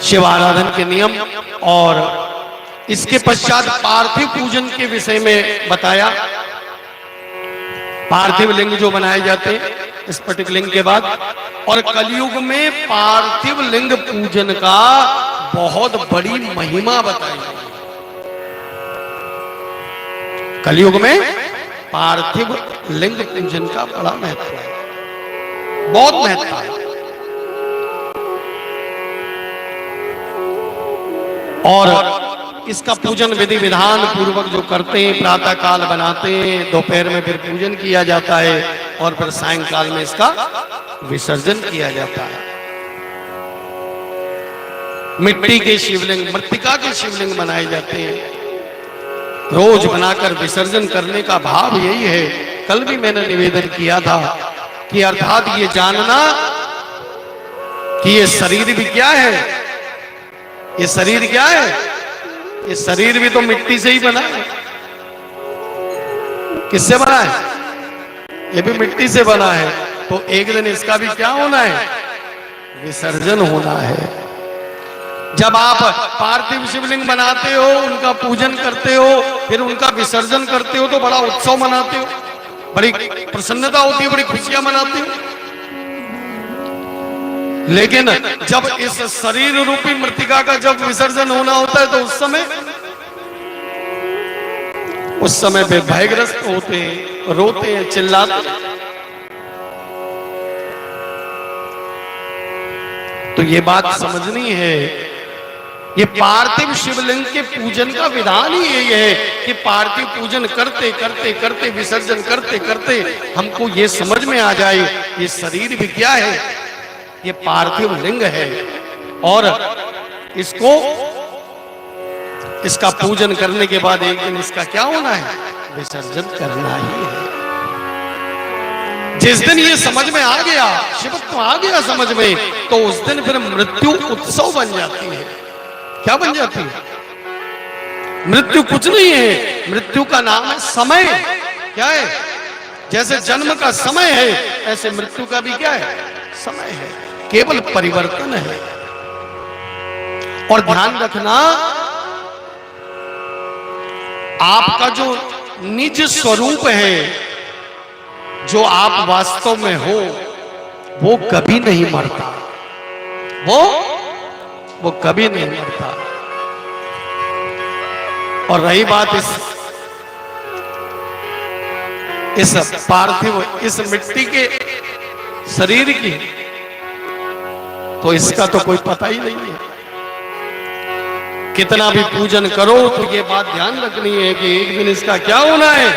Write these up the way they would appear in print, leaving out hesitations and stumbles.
शिव आराधन के नियम और इसके पश्चात पार्थिव पूजन के विषय में बताया। पार्थिव लिंग जो बनाए जाते हैं स्फटिक लिंग के बाद, और कलयुग में पार्थिव लिंग पूजन का बहुत बड़ी महिमा बताई गई। कलयुग में पार्थिव लिंग पूजन का बड़ा महत्व है, बहुत महत्व है। और इसका पूजन विधि विधान पूर्वक जो करते हैं, प्रातः काल बनाते हैं, दोपहर में फिर पूजन किया जाता है और फिर सायंकाल में इसका विसर्जन किया जाता है। मिट्टी के शिवलिंग, मृत्तिका के शिवलिंग बनाए जाते हैं। रोज बनाकर विसर्जन करने का भाव यही है। कल भी मैंने निवेदन किया था कि अर्थात ये जानना कि ये शरीर भी क्या है। ये शरीर क्या है? ये शरीर भी तो मिट्टी से ही बना है। किससे बना है? ये भी मिट्टी से बना है। तो एक दिन इसका भी क्या होना है? विसर्जन होना है। जब आप पार्थिव शिवलिंग बनाते हो, उनका पूजन करते हो, फिर उनका विसर्जन करते हो तो बड़ा उत्सव मनाते हो, बड़ी प्रसन्नता होती है, बड़ी खुशियां मनाते हो। लेकिन जब इस शरीर रूपी मृत्तिका का जब विसर्जन होना होता है तो उस समय वे भयग्रस्त होते हैं, रोते हैं, चिल्लाते हैं। तो ये बात समझनी है। ये पार्थिव शिवलिंग के पूजन का विधान ही यही है कि पार्थिव पूजन करते करते करते, विसर्जन करते करते हमको ये समझ में आ जाए ये शरीर भी क्या है, ये पार्थिव लिंग है और इसका पूजन करने के बाद एक दिन इसका क्या होना है? विसर्जन करना ही है। जिस दिन ये समझ में आ गया, शिवत्व आ गया समझ में, तो उस दिन फिर मृत्यु उत्सव बन जाती है। क्या बन जाती है? मृत्यु कुछ नहीं है, मृत्यु का नाम है समय। क्या है? जैसे जन्म का समय है, ऐसे मृत्यु का भी क्या है? समय है, केवल परिवर्तन है। और ध्यान रखना, आपका जो निज स्वरूप है, जो आप वास्तव में हो, वो कभी नहीं मरता। वो कभी नहीं मरता। और रही बात इस पार्थिव, इस मिट्टी के शरीर की, तो इसका तो कोई पता ही नहीं है। कितना भी पूजन करो तो ये बात ध्यान रखनी है कि एक दिन इसका क्या होना है?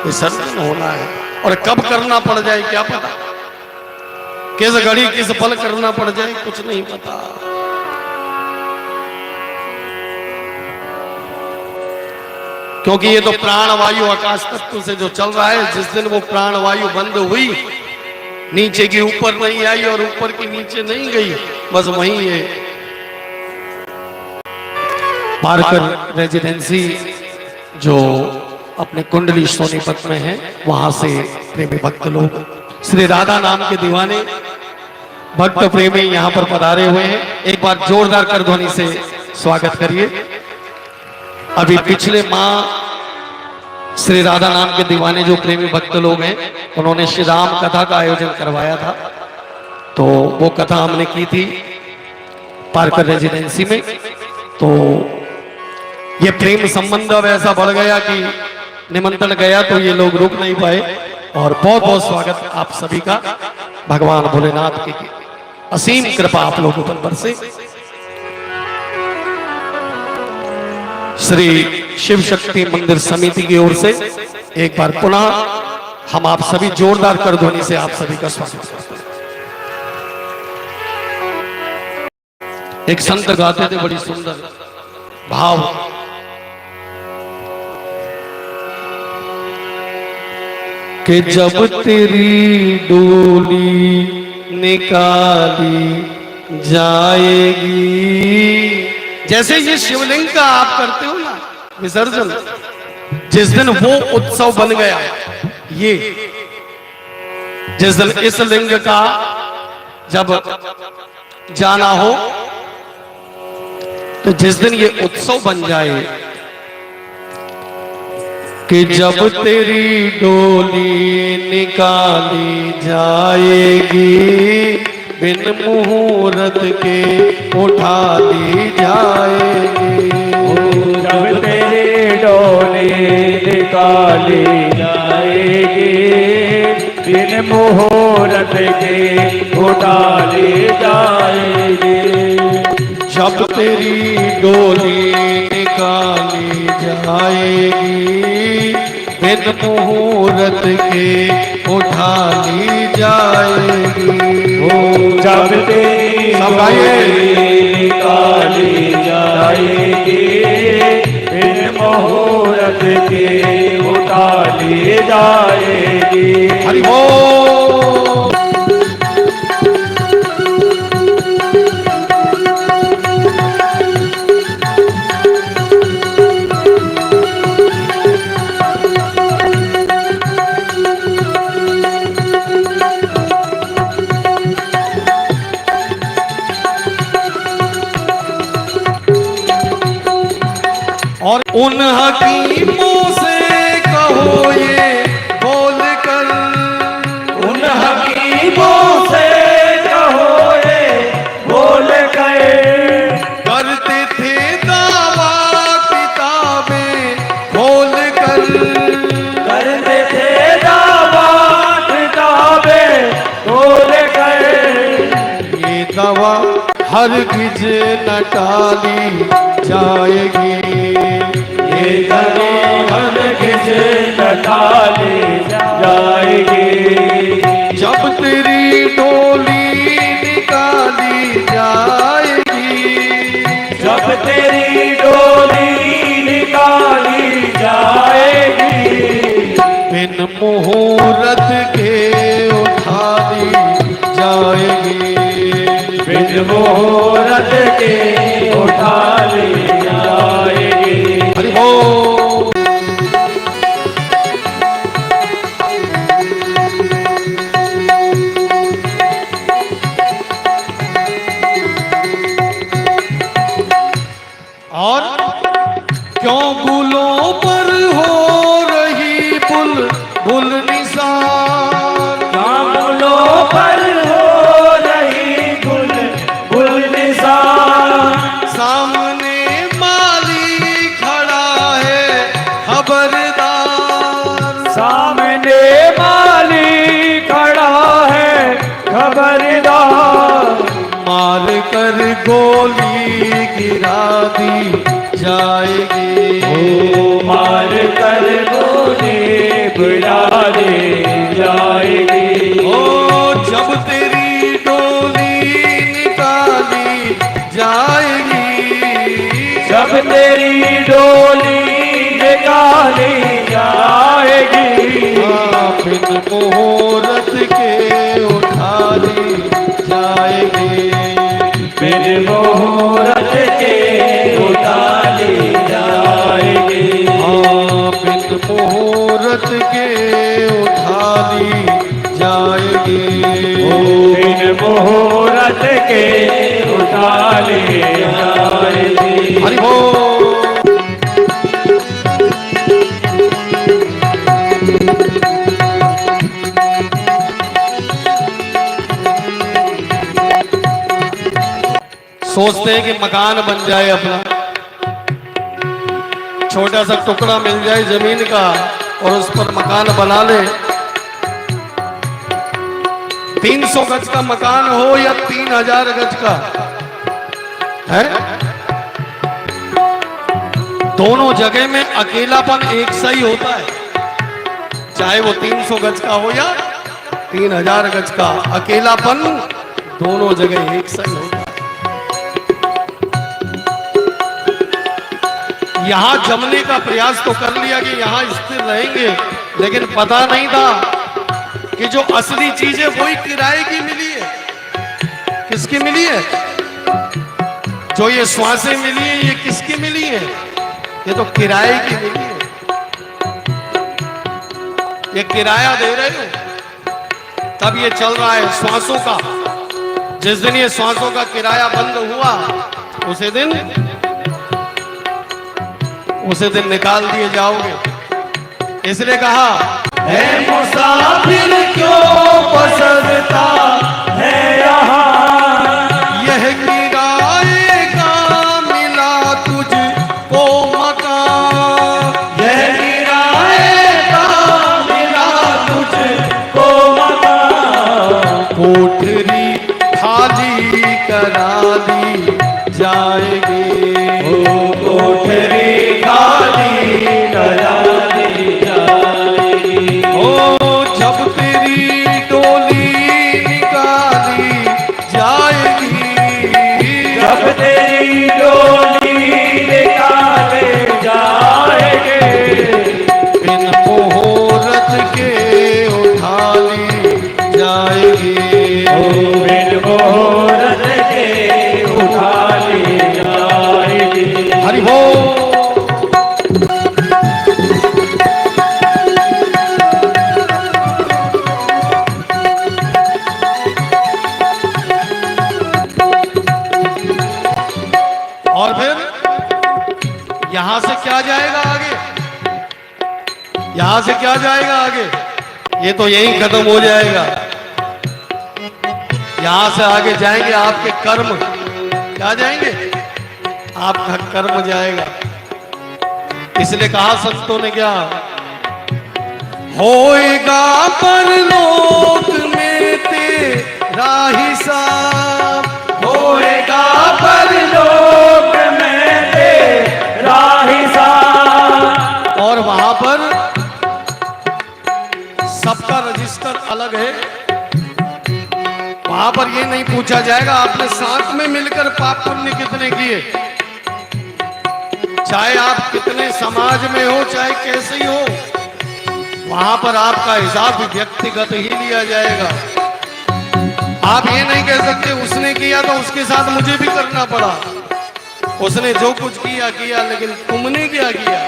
विसर्जन होना है। और कब करना पड़ जाए क्या पता, किस घड़ी किस पल करना पड़ जाए कुछ नहीं पता। क्योंकि ये तो प्राण वायु आकाश तत्व से जो चल रहा है, जिस दिन वो प्राण वायु बंद हुई, नीचे की ऊपर नहीं आई और ऊपर की नीचे नहीं गई, बस वहीं है। पार्कर रेजिडेंसी जो अपने कुंडली सोनीपत में है, वहां से प्रेमी भक्त लोग, श्री राधा नाम के दीवाने भक्त प्रेमी यहां पर पधारे हुए हैं। एक बार जोरदार कर ध्वनि से स्वागत करिए। अभी पिछले माह श्री राधा नाम के दीवाने जो प्रेमी भक्त लोग हैं, उन्होंने श्री राम कथा का आयोजन करवाया था, तो वो कथा हमने की थी पार्कर रेजिडेंसी में। तो ये प्रेम संबंध अब ऐसा बढ़ गया कि निमंत्रण गया तो ये लोग रुक नहीं पाए। और बहुत बहुत स्वागत आप सभी का। भगवान भोलेनाथ की असीम कृपा आप लोगों पर बरसे। श्री शिव शक्ति मंदिर समिति की ओर से एक बार पुनः हम आप सभी जोरदार कर ध्वनि से आप सभी का स्वागत करते हैं। एक संत गाते थे बड़ी सुंदर भाव, कि जब तेरी डोली निकाली जाएगी। जैसे ये शिवलिंग का आप करते हो ना विसर्जन, जिस दिन वो उत्सव बन गया, ये जिस दिन इस लिंग का जब जाना हो तो जिस दिन ये उत्सव बन जाए कि जब तेरी डोली निकाली जाएगी, बिन मुहूर्त के उठा ली जाएगी। जब तेरी डोली निकाली जाएगी, बिन मुहूर्त के उठा ली जाएगी। जब तेरी डोली निकाली जाएगी, बिन मुहूर्त के उठा ली जाएगी। जब तेरी डोली निकाली जाएगी, बिन मुहूर्त के उठा ली जाएगी। हरि बोल। और उन हकीमों से कहो ये बोल कर, उन हकीमों से कहो ये बोल कर, करते थे दावा किताबें खोल कर, करते थे दावा किताबें खोल कर। ये दवा हरगिज न टाली जाएगी, ये दवा हरगिज न टाली जाएगी। जब तेरी डोली निकाली जाएगी, जब तेरी डोली निकाली जाएगी, बिन मुहूर्त के उठा ली जाएगी, बिन मुहूर्त के उठा ली जाएगी। हरि बोल। और क्यों गुलों पर हो रही बुलबुल निसार, कामलों पर हो रही बुलबुल निसार, सामने माली खड़ा है खबरदार, सामने माली खड़ा है खबरदार। मार कर गोली गिरा दी जाएगी, मार कर गोली गिरा दी जाएगी। जब तेरी डोली निकाली जाएगी, जब तेरी डोली निकाली जाएगी, बिन मुहूर्त के उठा ली जाएगी, बिन मुहूर्त के उठा ली जाएगी। बिन मुहूर्त के उठा ली जाएगी, बिन मुहूर्त के उठा ली जाएगी। हरि बोल। सोचते हैं कि मकान बन जाए अपना, छोटा सा टुकड़ा मिल जाए जमीन का और उस पर मकान बना ले। 300 गज का मकान हो या 3000 गज का है, दोनों जगह में अकेलापन एक सा ही होता है, चाहे वो 300 गज का हो या 3000 गज का, अकेलापन दोनों जगह एक सा ही होता है। यहां जमने का प्रयास तो कर लिया कि यहां स्थिर रहेंगे, लेकिन पता नहीं था कि जो असली चीज है वही किराए की मिली है। किसकी मिली है? जो ये श्वासें मिली है ये किसकी मिली है? ये तो किराए की मिली है। ये किराया दे रहे हो तब ये चल रहा है श्वासों का। जिस दिन ये सांसों का किराया बंद हुआ उसी दिन निकाल दिए जाओगे। इसलिए कहा है मुसाफिर क्यों पसंदता है यहाँ, यह किराए का मिला तुझको मकान, यह किराए का मिला तुझको मकान, कोठरी खाली करा दी जाएगी, कोठरी खाली करा दी जाएगी। ओ जब तेरी डोली निकाली जाएगी, जब तेरी डोली निकाले जाएंगे, बिन मुहूर्त के उठा ली जाएगी, बिन मुहूर्त के उठा ली जाएगी। हरि बोल। और फिर यहां से क्या जाएगा आगे, यहां से क्या जाएगा आगे, ये तो यहीं खत्म हो जाएगा। यहां से आगे जाएंगे आपके कर्म, क्या जाएंगे, आपका कर्म जाएगा। इसलिए कहा संतों ने क्या, होएगा परलोक में तेरा हिसाब, होएगा परलोक में तेरा हिसाब, और वहां पर सबका रजिस्टर अलग है। वहां पर ये नहीं पूछा जाएगा आपने साथ में मिलकर पाप पुण्य कितने किए, चाहे आप कितने समाज में हो चाहे कैसे ही हो, वहां पर आपका हिसाब व्यक्तिगत ही लिया जाएगा। आप ये नहीं कह सकते उसने किया तो उसके साथ मुझे भी करना पड़ा, उसने जो कुछ किया किया लेकिन तुमने क्या किया,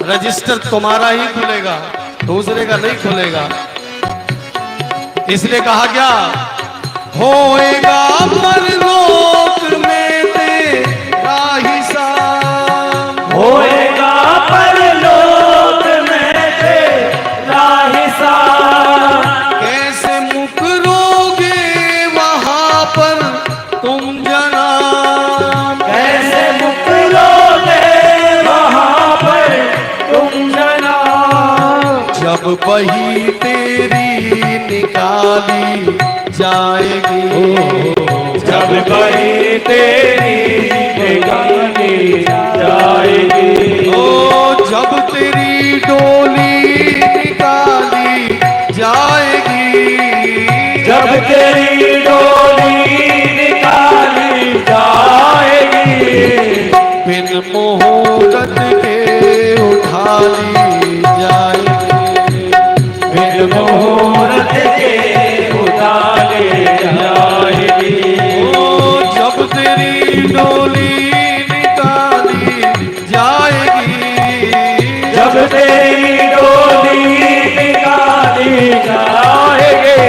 रजिस्टर तुम्हारा ही खुलेगा, दूसरे का नहीं खुलेगा। इसलिए कहा क्या, होएगा परलोक में तेरा हिसाब, होएगा परलोक में तेरा हिसाब, कैसे मुकरोगे वहां पर तुम जनाब, कैसे मुकरोगे वहाँ पर तुम जनाब, जब बही तेरी निकाली जाएगी, जब बही तेरी निकाली जाएगी, ओ जब तेरी डोली निकाली जाएगी, जब तेरी डोली निकाली जाएगी, बिन मुहूर्त के उठा ली जाएगी, बिन मुहूर्त के उठा ले जाएगी, ओ जब तेरी डोली निकाली जाएगी, जब तेरी डोली निकाली जाएगी,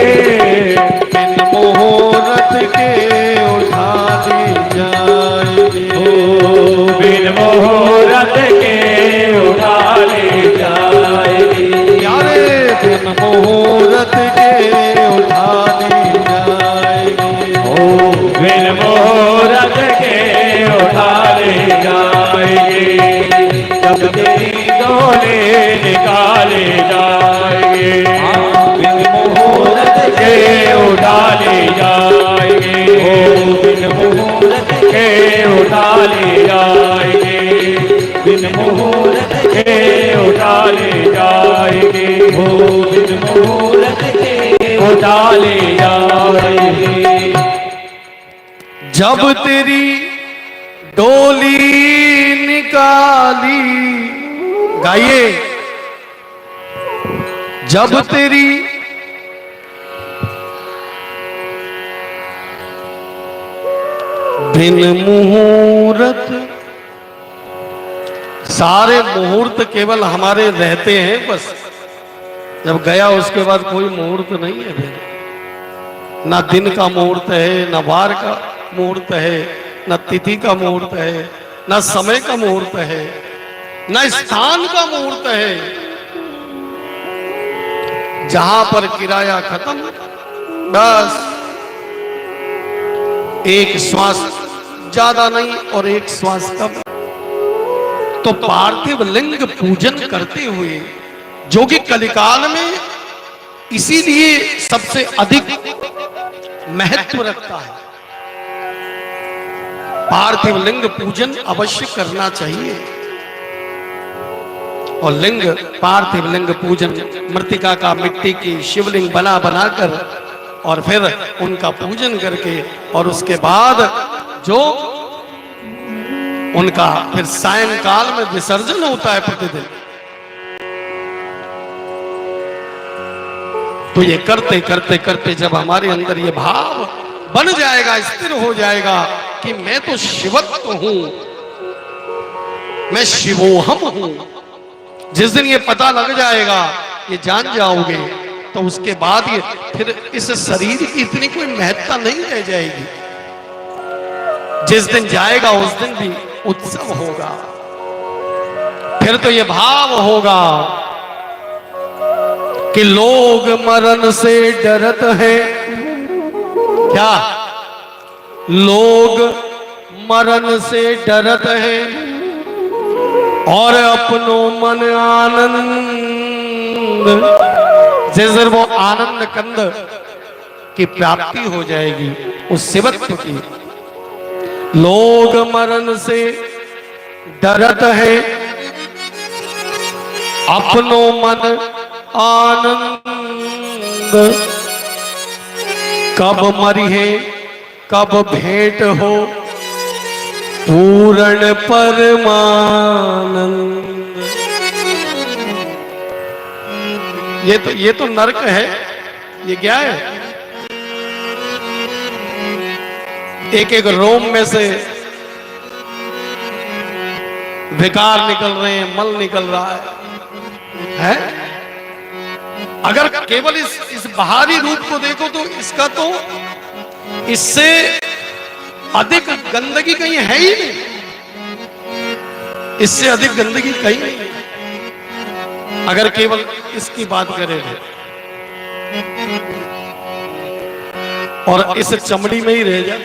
बिन मुहूर्त के उठा ली जाएगी, बिन मुहूर्त के उठा ले जाएगी, प्यारे बिन मुहूर्त के उठा ली जाएगी, बिन मुहूर्त के उठा ले जाएगी, जब तेरी डोली निकाले जाएगी, बिन मुहूर्त के उठा ले जाएगी, बिन मुहूर्त के उठा ले जाएगी, बिन मुहूर्त के उठा ले जाएगी, बिन मुहूर्त के उठा ले जाएगी, जब तेरी डोली निकाली, गाइए, जब तेरी बिन मुहूर्त, सारे मुहूर्त केवल हमारे रहते हैं, बस जब गया उसके बाद कोई मुहूर्त नहीं है फिर। न दिन का मुहूर्त है, न वार का मुहूर्त है, न तिथि का मुहूर्त है, न समय का मुहूर्त है, न स्थान का मुहूर्त है। जहां पर किराया खत्म, बस एक श्वास ज्यादा नहीं और एक श्वास कम। तो पार्थिव लिंग पूजन करते हुए जो कि कलिकाल में इसीलिए सबसे अधिक महत्व रखता है, पार्थिव लिंग पूजन अवश्य करना चाहिए। और लिंग, पार्थिव लिंग पूजन, मृतिका का मिट्टी की शिवलिंग बना बनाकर और फिर उनका पूजन करके और उसके बाद जो उनका फिर सायंकाल में विसर्जन होता है प्रतिदिन। तो ये करते करते करते जब हमारे अंदर ये भाव बन जाएगा, स्थिर हो जाएगा कि मैं तो शिवत्व हूं, मैं शिवोहम हूं, जिस दिन ये पता लग जाएगा, ये जान जाओगे, तो उसके बाद ये फिर इस शरीर की इतनी कोई महत्ता नहीं रह जाएगी। जिस दिन जाएगा उस दिन भी उत्सव होगा। फिर तो ये भाव होगा कि लोग मरण से डरत हैं। क्या? लोग मरण से डरत हैं और अपनों मन आनंद, जिस दिन वो आनंद कंद की प्राप्ति हो जाएगी, उस शिवत्व की। लोग मरण से डरत है, अपनों मन आनंद, कब मरिहे कब भेंट हो पूर्ण परमानंद। ये तो नरक है। ये क्या है? एक एक रोम में से विकार निकल रहे हैं, मल निकल रहा है? अगर केवल इस बाहरी रूप को देखो तो इसका तो इससे अधिक गंदगी कहीं है ही नहीं। इससे अधिक गंदगी कहीं नहीं है। अगर केवल इसकी बात करें और इस चमड़ी में ही रह जाए,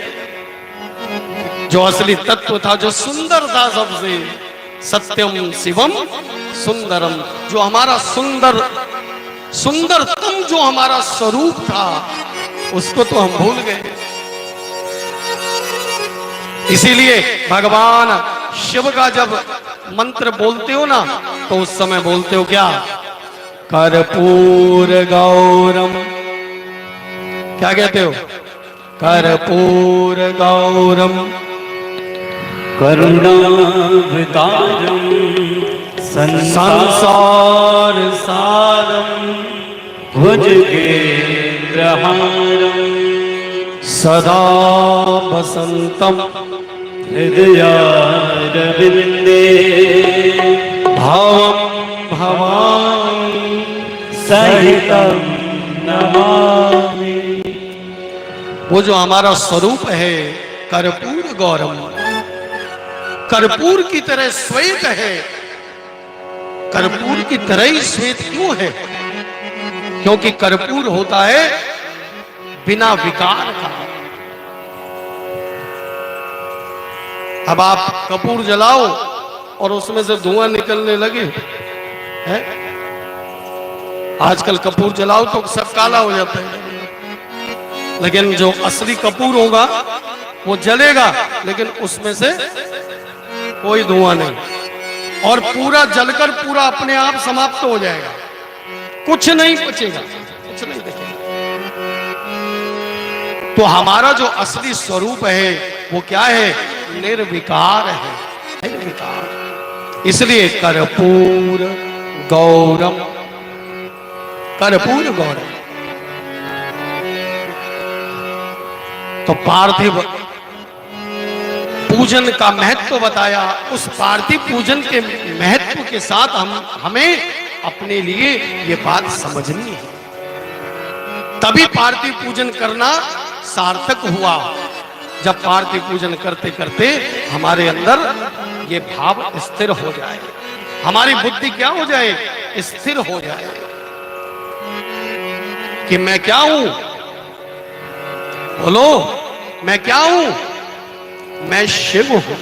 जो असली तत्व था, जो सुंदर था सबसे, सत्यम शिवम सुंदरम, जो हमारा सुंदरतम जो हमारा स्वरूप था, उसको तो हम भूल गए। इसीलिए भगवान शिव का जब मंत्र बोलते हो ना, तो उस समय बोलते हो क्या? कर्पूर गौरम। क्या कहते हो? कर्पूर गौरम करुणावतारम संसार सारम भुजगेन्द्रहारम सदा वसंतम हृदयारविंदे भावम भवानी सहितं नमामि। वो जो हमारा स्वरूप है कर्पूर गौरम, कर्पूर की तरह श्वेत है। कर्पूर की तरह ही श्वेत क्यों है? क्योंकि कर्पूर होता है बिना विकार का। अब आप कपूर जलाओ और उसमें से धुआं निकलने लगे है? आजकल कपूर जलाओ तो सब काला हो जाता है, लेकिन जो असली कपूर होगा वो जलेगा, लेकिन उसमें से कोई धुआं नहीं, और पूरा जलकर पूरा अपने आप समाप्त हो जाएगा, कुछ नहीं बचेगा, कुछ नहीं बचेगा। तो हमारा जो असली स्वरूप है वो क्या है? निर्विकार है, निर्विकार। इसलिए कर्पूर गौरम, कर्पूर गौरम। तो पार्थिव पूजन का महत्व बताया। उस पार्थिव पूजन के महत्व के साथ हमें अपने लिए ये बात समझनी है, तभी पार्थिव पूजन करना सार्थक हुआ। जब पार्थिव पूजन करते करते हमारे अंदर ये भाव स्थिर हो जाए, हमारी बुद्धि क्या हो जाए, स्थिर हो जाए कि मैं क्या हूं, बोलो मैं क्या हूं, मैं शिव हूं।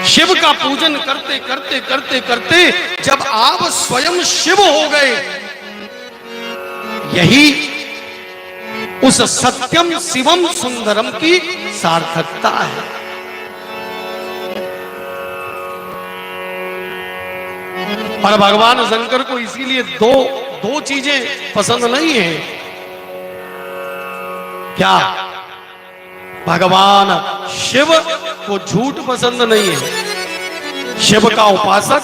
शिव का पूजन करते करते करते करते जब आप स्वयं शिव हो गए, यही उस सत्यम शिवम सुंदरम की सार्थकता है। और भगवान शंकर को इसीलिए दो चीजें पसंद नहीं है। क्या? भगवान शिव को झूठ पसंद नहीं है। शिव का उपासक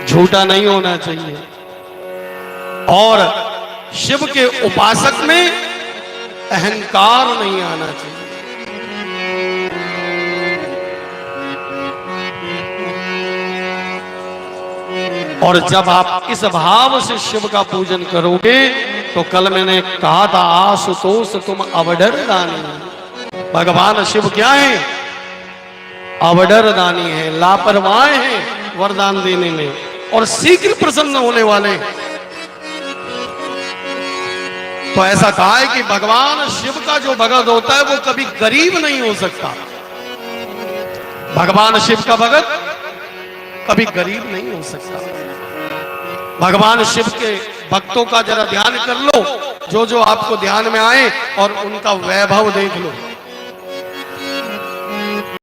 झूठा नहीं होना चाहिए, और शिव के उपासक में अहंकार नहीं आना चाहिए। और जब आप इस भाव से शिव का पूजन करोगे, तो कल मैंने कहा था आशुतोष तुम अवडर दानी। भगवान शिव क्या है? अवडर दानी है, लापरवाह है वरदान देने में, और शीघ्र प्रसन्न होने वाले। तो ऐसा कहा है कि भगवान शिव का जो भगत होता है वो कभी गरीब नहीं हो सकता। भगवान शिव का भगत कभी गरीब नहीं हो सकता। भगवान शिव के भक्तों का जरा ध्यान कर लो, जो जो आपको ध्यान में आए, और उनका वैभव देख लो।